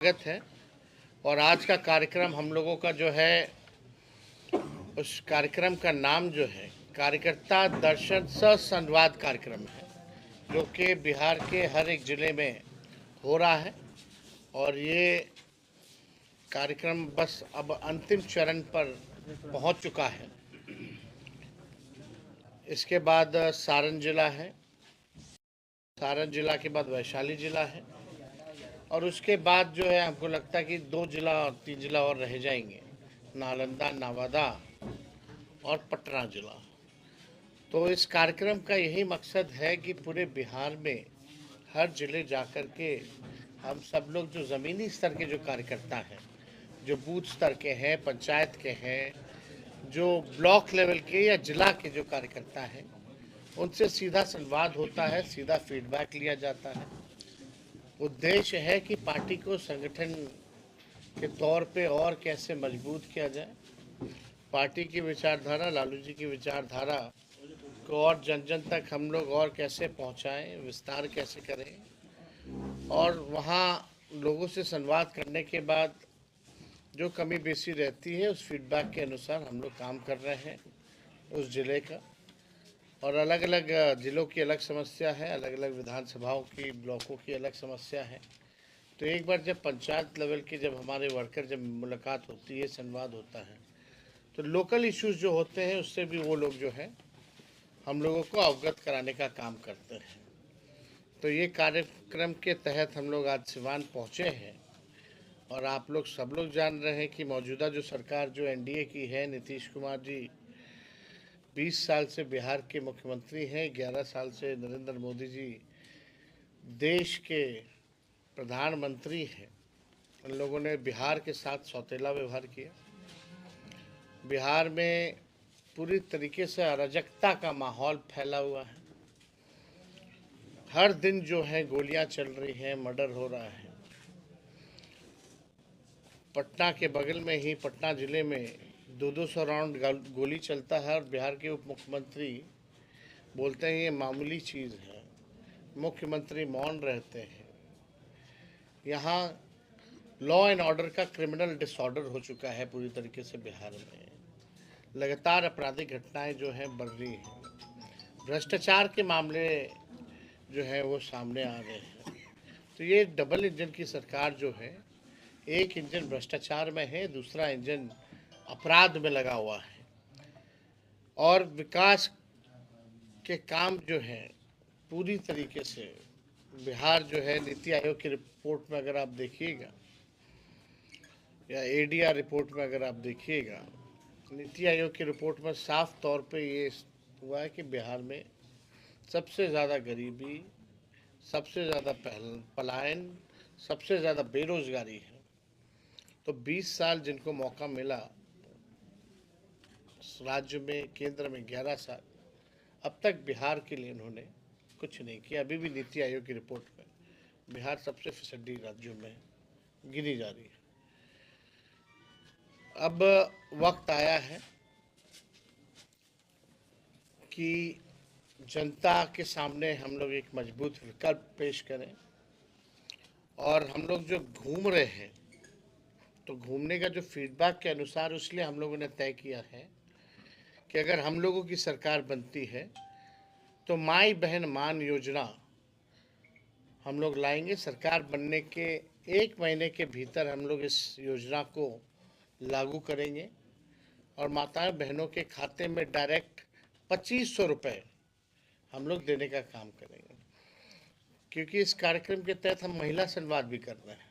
स्वागत है। और आज का कार्यक्रम हम लोगों का जो है, उस कार्यक्रम का नाम जो है कार्यकर्ता दर्शन सह संवाद कार्यक्रम है, जो कि बिहार के हर एक ज़िले में हो रहा है। और ये कार्यक्रम बस अब अंतिम चरण पर पहुंच चुका है। इसके बाद सारण जिला है, सारण जिला के बाद वैशाली जिला है, और उसके बाद जो है हमको लगता है कि 2 जिला और 3 जिला और रह जाएंगे, नालंदा, नवादा और पटना जिला। तो इस कार्यक्रम का यही मकसद है कि पूरे बिहार में हर जिले जाकर के हम सब लोग जो ज़मीनी स्तर के जो कार्यकर्ता हैं, जो बूथ स्तर के हैं, पंचायत के हैं, जो ब्लॉक लेवल के या जिला के जो कार्यकर्ता हैं, उनसे सीधा संवाद होता है, सीधा फीडबैक लिया जाता है। उद्देश्य है कि पार्टी को संगठन के तौर पे और कैसे मजबूत किया जाए, पार्टी की विचारधारा, लालू जी की विचारधारा को और जन जन तक हम लोग और कैसे पहुंचाएं, विस्तार कैसे करें। और वहाँ लोगों से संवाद करने के बाद जो कमी बेसी रहती है, उस फीडबैक के अनुसार हम लोग काम कर रहे हैं उस ज़िले का। और अलग अलग ज़िलों की अलग समस्या है, अलग अलग विधानसभाओं की, ब्लॉकों की अलग समस्या है। तो एक बार जब पंचायत लेवल के जब हमारे वर्कर जब मुलाकात होती है, संवाद होता है, तो लोकल इश्यूज जो होते हैं उससे भी वो लोग जो है हम लोगों को अवगत कराने का काम करते हैं। तो ये कार्यक्रम के तहत हम लोग आज सिवान पहुँचे हैं। और आप लोग सब लोग जान रहे हैं कि मौजूदा जो सरकार जो एनडीए की है, नीतीश कुमार जी 20 साल से बिहार के मुख्यमंत्री हैं, 11 साल से नरेंद्र मोदी जी देश के प्रधानमंत्री हैं। उन लोगों ने बिहार के साथ सौतेला व्यवहार किया। बिहार में पूरी तरीके से अराजकता का माहौल फैला हुआ है। हर दिन जो है गोलियां चल रही हैं, मर्डर हो रहा है। पटना के बगल में ही पटना ज़िले में 200 राउंड गोली चलता है, और बिहार के उप मुख्यमंत्री बोलते हैं ये मामूली चीज़ है। मुख्यमंत्री मौन रहते हैं। यहाँ लॉ एंड ऑर्डर का क्रिमिनल डिसऑर्डर हो चुका है पूरी तरीके से बिहार में। लगातार आपराधिक घटनाएं जो हैं बढ़ रही हैं। भ्रष्टाचार के मामले जो है वो सामने आ रहे हैं। तो ये डबल इंजन की सरकार जो है, एक इंजन भ्रष्टाचार में है, दूसरा इंजन अपराध में लगा हुआ है। और विकास के काम जो है पूरी तरीके से बिहार जो है, नीति आयोग की रिपोर्ट में अगर आप देखिएगा या एडीआर रिपोर्ट में अगर आप देखिएगा, नीति आयोग की रिपोर्ट में साफ तौर पे ये हुआ है कि बिहार में सबसे ज़्यादा गरीबी, सबसे ज़्यादा पलायन, सबसे ज़्यादा बेरोजगारी है। तो 20 साल जिनको मौका मिला राज्य में, केंद्र में 11 साल, अब तक बिहार के लिए उन्होंने कुछ नहीं किया। अभी भी नीति आयोग की रिपोर्ट में बिहार सबसे फिसड्डी राज्यों में गिनी जा रही है। अब वक्त आया है कि जनता के सामने हम लोग एक मजबूत विकल्प पेश करें। और हम लोग जो घूम रहे हैं, तो घूमने का जो फीडबैक के अनुसार, इसलिए हम लोगों ने तय किया है कि अगर हम लोगों की सरकार बनती है तो माई बहन मान योजना हम लोग लाएंगे। सरकार बनने के 1 महीने के भीतर हम लोग इस योजना को लागू करेंगे, और माताएं बहनों के खाते में डायरेक्ट 2500 रुपये हम लोग देने का काम करेंगे। क्योंकि इस कार्यक्रम के तहत हम महिला संवाद भी कर रहे हैं,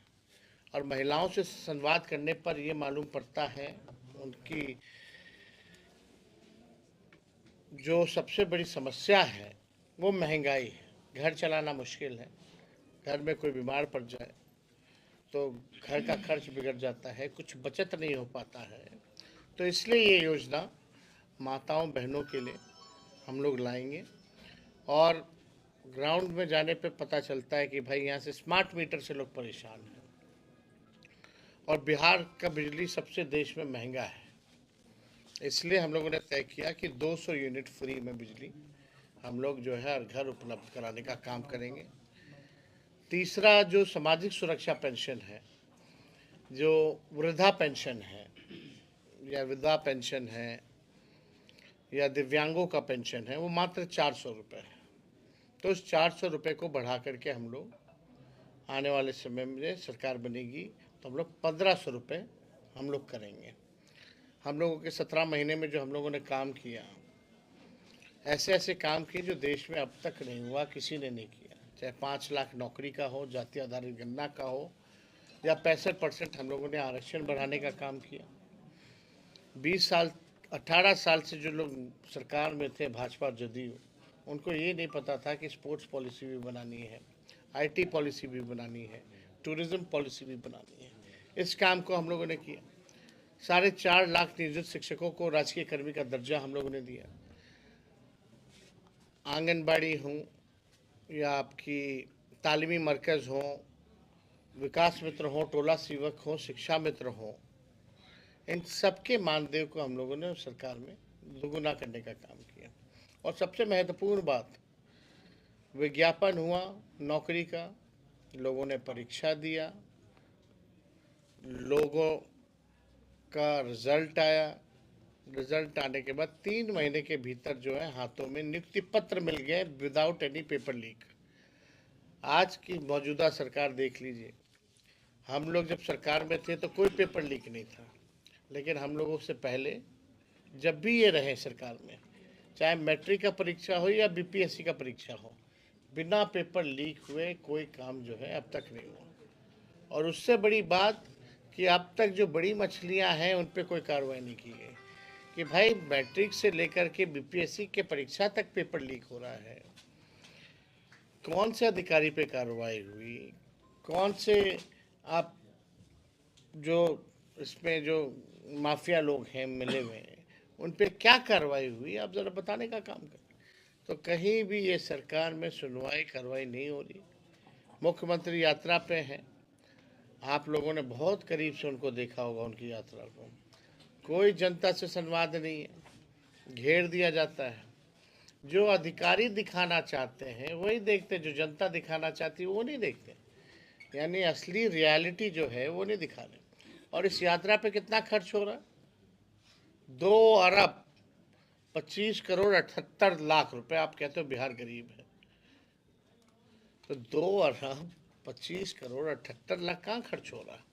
और महिलाओं से संवाद करने पर ये मालूम पड़ता है उनकी जो सबसे बड़ी समस्या है वो महंगाई है। घर चलाना मुश्किल है, घर में कोई बीमार पड़ जाए तो घर का खर्च बिगड़ जाता है, कुछ बचत नहीं हो पाता है। तो इसलिए ये योजना माताओं बहनों के लिए हम लोग लाएंगे। और ग्राउंड में जाने पे पता चलता है कि भाई यहाँ से स्मार्ट मीटर से लोग परेशान हैं, और बिहार का बिजली सबसे देश में महंगा है। इसलिए हम लोगों ने तय किया कि 200 यूनिट फ्री में बिजली हम लोग जो है हर घर उपलब्ध कराने का काम करेंगे। तीसरा जो सामाजिक सुरक्षा पेंशन है, जो वृद्धा पेंशन है या विधवा पेंशन है या दिव्यांगों का पेंशन है, वो मात्र 400 रुपये है। तो उस 400 रुपये को बढ़ा करके हम लोग आने वाले समय में सरकार बनेगी तो हम लोग 1500 रुपये हम लोग करेंगे। हम लोगों के 17 महीने में जो हम लोगों ने काम किया, ऐसे ऐसे काम किए जो देश में अब तक नहीं हुआ, किसी ने नहीं किया। चाहे 5 लाख नौकरी का हो, जाति आधारित गणना का हो, या 65% हम लोगों ने आरक्षण बढ़ाने का काम किया। 20 साल 18 साल से जो लोग सरकार में थे, भाजपा जदयू, उनको ये नहीं पता था कि स्पोर्ट्स पॉलिसी भी बनानी है, आईटी पॉलिसी भी बनानी है, टूरिज्म पॉलिसी भी बनानी है। इस काम को हम लोगों ने किया। 4.5 लाख नियोजित शिक्षकों को राजकीय कर्मी का दर्जा हम लोगों ने दिया। आंगनबाड़ी हो या आपकी तालीमी मरकज़ हो, विकास मित्र हो, टोला सेवक हो, शिक्षा मित्र हो, इन सबके मानदेय को हम लोगों ने सरकार में दुगुना करने का काम किया। और सबसे महत्वपूर्ण बात, विज्ञापन हुआ नौकरी का, लोगों ने परीक्षा दिया, लोगों का रिजल्ट आया। रिजल्ट आने के बाद 3 महीने के भीतर जो है हाथों में नियुक्ति पत्र मिल गए विदाउट एनी पेपर लीक। आज की मौजूदा सरकार देख लीजिए, हम लोग जब सरकार में थे तो कोई पेपर लीक नहीं था, लेकिन हम लोगों से पहले जब भी ये रहे सरकार में, चाहे मैट्रिक का परीक्षा हो या बीपीएससी का परीक्षा हो, बिना पेपर लीक हुए कोई काम जो है अब तक नहीं हुआ। और उससे बड़ी बात कि अब तक जो बड़ी मछलियां हैं उन पर कोई कार्रवाई नहीं की गई। कि भाई मैट्रिक से लेकर के बीपीएससी के परीक्षा तक पेपर लीक हो रहा है, कौन से अधिकारी पे कार्रवाई हुई, कौन से आप जो इसमें जो माफिया लोग हैं मिले हुए हैं, उन पे क्या कार्रवाई हुई, आप ज़रा बताने का काम करें। तो कहीं भी ये सरकार में सुनवाई कार्रवाई नहीं हो रही। मुख्यमंत्री यात्रा पे हैं, आप लोगों ने बहुत करीब से उनको देखा होगा, उनकी यात्रा को। कोई जनता से संवाद नहीं है, घेर दिया जाता है। जो अधिकारी दिखाना चाहते हैं वही देखते, जो जनता दिखाना चाहती है वो नहीं देखते। यानी असली रियलिटी जो है वो नहीं दिखा रहे। और इस यात्रा पे कितना खर्च हो रहा है? 2 अरब 25 करोड़ 78 लाख रुपए। आप कहते हो बिहार गरीब है, तो 2 अरब 25 करोड़ 78 लाख कहाँ खर्च हो रहा है?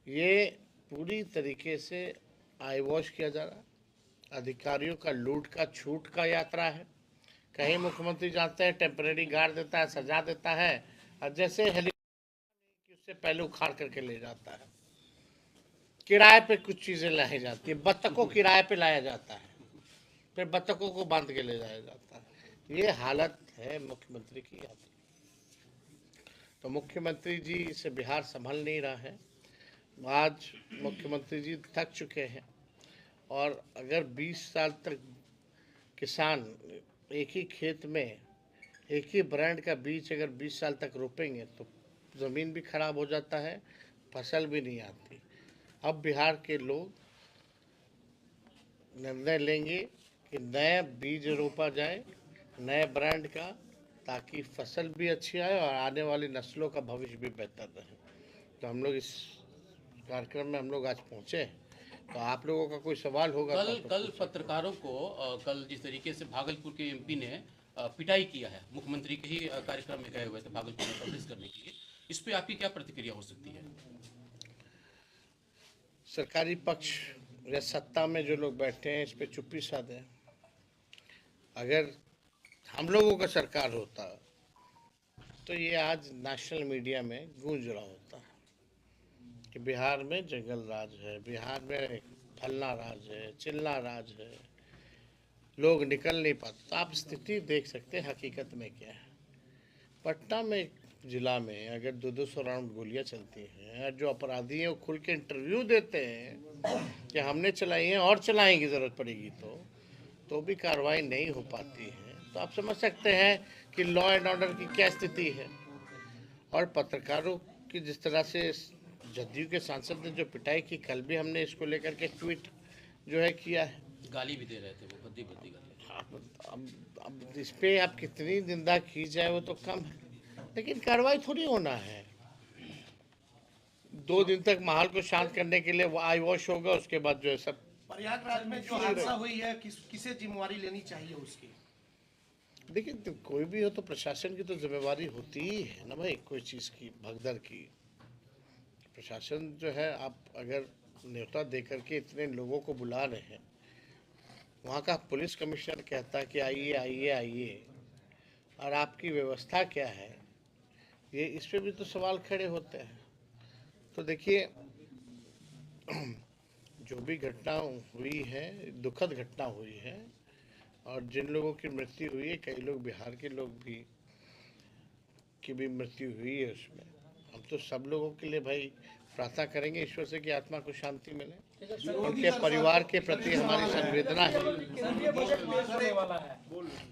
ये पूरी तरीके से आई वॉश किया जा रहा है। अधिकारियों का लूट का छूट का यात्रा है। कहीं मुख्यमंत्री जानते हैं टेम्परेरी गार्ड देता है, सजा देता है, और जैसे हेलीकॉप्टर उससे पहले उखाड़ करके ले जाता है। किराए पे कुछ चीज़ें लाई जाती है, बत्तखों किराए पे लाया जाता है, फिर बत्तखों को बांध के ले जाया जाता है। ये हालत है मुख्यमंत्री की यात्रा। तो मुख्यमंत्री जी से बिहार संभल नहीं रहा है। आज मुख्यमंत्री जी थक चुके हैं। और अगर 20 साल तक किसान एक ही खेत में एक ही ब्रांड का बीज अगर 20 साल तक रोपेंगे तो ज़मीन भी खराब हो जाता है, फसल भी नहीं आती। अब बिहार के लोग निर्णय लेंगे कि नया बीज रोपा जाए, नए ब्रांड का, ताकि फसल भी अच्छी आए और आने वाली नस्लों का भविष्य भी बेहतर रहे। तो हम लोग इस कार्यक्रम में हम लोग आज पहुँचे। तो आप लोगों का कोई सवाल होगा? कल पत्रकारों को कल जिस तरीके से भागलपुर के एमपी ने पिटाई किया है, मुख्यमंत्री के ही कार्यक्रम में गए हुए थे भागलपुर में कवरेज करने के लिए, इस पे आपकी क्या प्रतिक्रिया हो सकती है? सरकारी पक्ष या सत्ता में जो लोग बैठे हैं इस पे चुप्पी साधे। अगर हम लोगों का सरकार होता तो ये आज नेशनल मीडिया में गूंज रहा होता कि बिहार में जंगल राज है, बिहार में फलना राज है, चिल्ला राज है, लोग निकल नहीं पाते। तो आप स्थिति देख सकते हैं हकीकत में क्या है। पटना में जिला में अगर 200 राउंड गोलियां चलती हैं, जो अपराधी हैं वो खुल के इंटरव्यू देते हैं कि हमने चलाई हैं और चलाएंगी ज़रूरत पड़ेगी तो भी कार्रवाई नहीं हो पाती है। तो आप समझ सकते हैं कि लॉ एंड ऑर्डर की क्या स्थिति है। और पत्रकारों की जिस तरह से जदयू के सांसद ने जो पिटाई की, कल भी हमने इसको लेकर के ट्वीट जो है किया है। गाली भी दे रहे थे वो, भद्दी भद्दी गाली। अब इस पर आप कितनी निंदा की जाए वो तो कम है, लेकिन कार्रवाई थोड़ी होना है। 2 दिन तक माहौल को शांत करने के लिए वो आई वॉश होगा, उसके बाद जो है सब। प्रयागराज में जो हादसा हुई है किसे जिम्मेवारी लेनी चाहिए उसकी? देखिए, तो कोई भी हो तो प्रशासन की तो जिम्मेवारी होती ही है ना भाई, कोई चीज़ की भगदड़ की। प्रशासन जो है, आप अगर न्योता दे करके इतने लोगों को बुला रहे हैं, वहाँ का पुलिस कमिश्नर कहता है कि आइए आइए आइए, और आपकी व्यवस्था क्या है, ये इस पे भी तो सवाल खड़े होते हैं। तो देखिए, जो भी घटना हुई है, दुखद घटना हुई है, और जिन लोगों की मृत्यु हुई है, कई लोग बिहार के लोग भी की भी मृत्यु हुई है उसमें। हम तो सब लोगों के लिए भाई प्रार्थना करेंगे ईश्वर से कि आत्मा को शांति मिले, उनके परिवार के प्रति हमारी संवेदना है। केंद्रीय बजट पेश होने वाला है,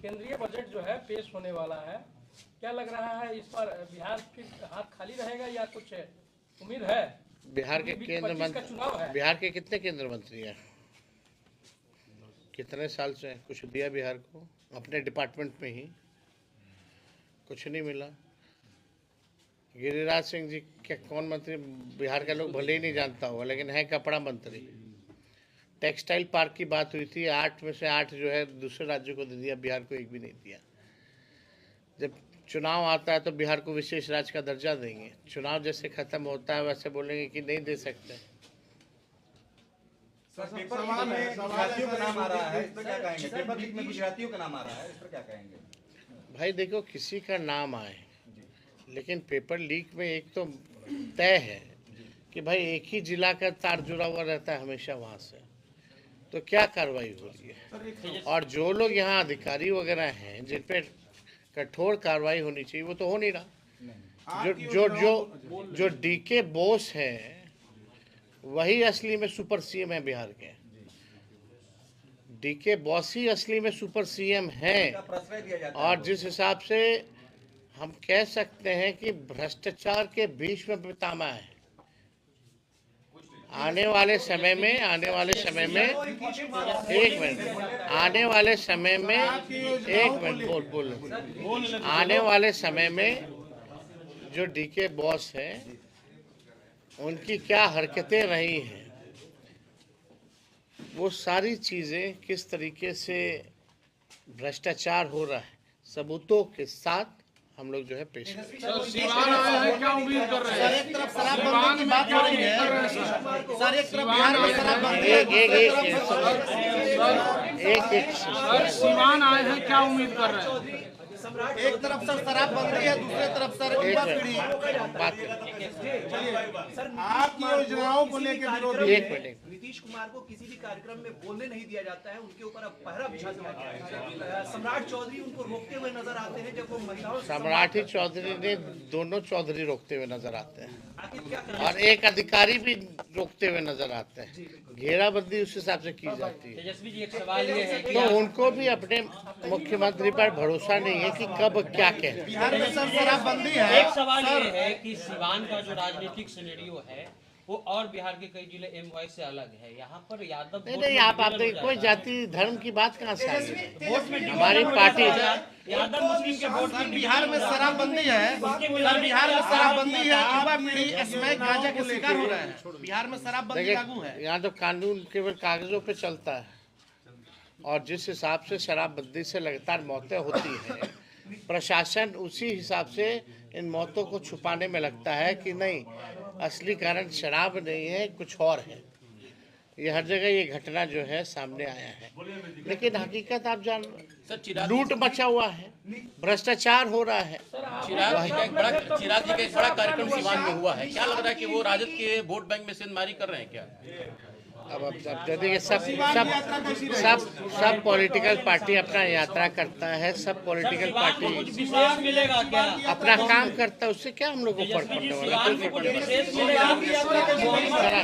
केंद्रीय बजट जो है पेश होने वाला है, क्या लग रहा है इस पर बिहार के हाथ खाली रहेगा या कुछ उम्मीद है? बिहार के केंद्र मंत्री, बिहार के कितने केंद्र मंत्री हैं, कितने साल से कुछ दिया बिहार को? अपने डिपार्टमेंट में ही कुछ नहीं मिला। गिरिराज सिंह जी क्या कौन मंत्री, बिहार का लोग भले ही नहीं जानता होगा, लेकिन है कपड़ा मंत्री। टेक्सटाइल पार्क की बात हुई थी, 8 में से 8 जो है दूसरे राज्यों को दे दिया, बिहार को एक भी नहीं दिया। जब चुनाव आता है तो बिहार को विशेष राज्य का दर्जा देंगे, चुनाव जैसे खत्म होता है वैसे बोलेंगे कि नहीं दे सकते। पेपर में गुजरातियों का नाम आ रहा है, इस पर क्या कहेंगे? पेपर लीक में गुजरातियों का नाम आ रहा है, इस पर क्या कहेंगे? भाई देखो, किसी का नाम आए, लेकिन पेपर लीक में एक तो तय है कि भाई एक ही जिला का तार जुड़ा हुआ रहता है हमेशा वहाँ से, तो क्या कार्रवाई हो रही है? और जो लोग यहाँ अधिकारी वगैरह हैं जिन पे कठोर कार्रवाई होनी चाहिए, वो तो हो नहीं रहा। जो डीके बोस है वही असली में सुपर सीएम है बिहार के। डीके बॉस ही असली में सुपर सीएम है, और जिस हिसाब से हम कह सकते हैं कि भ्रष्टाचार के बीच में पितामह है। आने वाले समय में एक मिनट बोल आने वाले समय में जो डीके बॉस है उनकी क्या हरकतें रही हैं, वो सारी चीज़ें किस तरीके से भ्रष्टाचार हो रहा है, सबूतों के साथ हम लोग जो है पेश करेंगे। क्या उम्मीद कर रहे हैं? एक तरफ शराबबंदी की बात हो रही है सर, एक तरफ बिहार में शराबबंदी, एक सीवान आए हैं, क्या उम्मीद कर रहे हैं? एक तरफ सर शराबबंदी है, दूसरे तरफ सर युवा पीढ़ी। आपकी योजनाओं को लेकर विरोध। एक मिनट, नीतीश कुमार को किसी भी कार्यक्रम में बोलने नहीं दिया जाता है, उनके ऊपर अब पहरा बिछा दिया गया है। सम्राट चौधरी उनको रोकते हुए नजर आते हैं जब वो महिलाओं। सम्राट ही चौधरी ने दोनों चौधरी रोकते हुए नजर आते हैं, और एक अधिकारी भी रोकते हुए नजर आते हैं। घेराबंदी उस हिसाब से की जाती है। तेजस्वी जी, एक सवाल ये है कि तो उनको भी अपने मुख्यमंत्री पर भरोसा नहीं है कि कब क्या कहे। बिहार में सर शराबबंदी है। एक सवाल ये है कि सिवान का जो राजनीतिक सिनेरियो है वो और बिहार के कई जिले एमवाई से अलग है। यहाँ पर यादव नहीं, आप देखिए, कोई जाति धर्म की बात कहाँ से आ गई? हमारी पार्टी यादव मुस्लिम के वोट में बिहार में शराबबंदी है सर, बिहार में शराबबंदी है, युवा पीढ़ी स्मैक गांजा के शिकार हो रहा है। बिहार में शराबबंदी लागू है। यहाँ तो कानून केवल कागजों पे चलता है, और जिस हिसाब से शराबबंदी से लगातार मौतें होती हैं, प्रशासन उसी हिसाब से इन मौतों को छुपाने में लगता है कि नहीं, असली कारण शराब नहीं है, कुछ और है। ये हर जगह ये घटना जो है सामने आया है, लेकिन हकीकत आप जान, लूट मचा हुआ है, भ्रष्टाचार हो रहा है। चिराग जी का एक बड़ा कार्यक्रम सिवान में हुआ है, क्या लग रहा है कि वो राजद के वोट बैंक में सेंधमारी कर रहे हैं क्या? अब देखिए, सब पॉलिटिकल पार्टी अपना यात्रा करता है, सब पॉलिटिकल पार्टी विशेष मिलेगा क्या? अपना काम करता है, उससे क्या हम लोग को फर्क पड़ने वाला है? कोई फर्क नहीं पड़ता।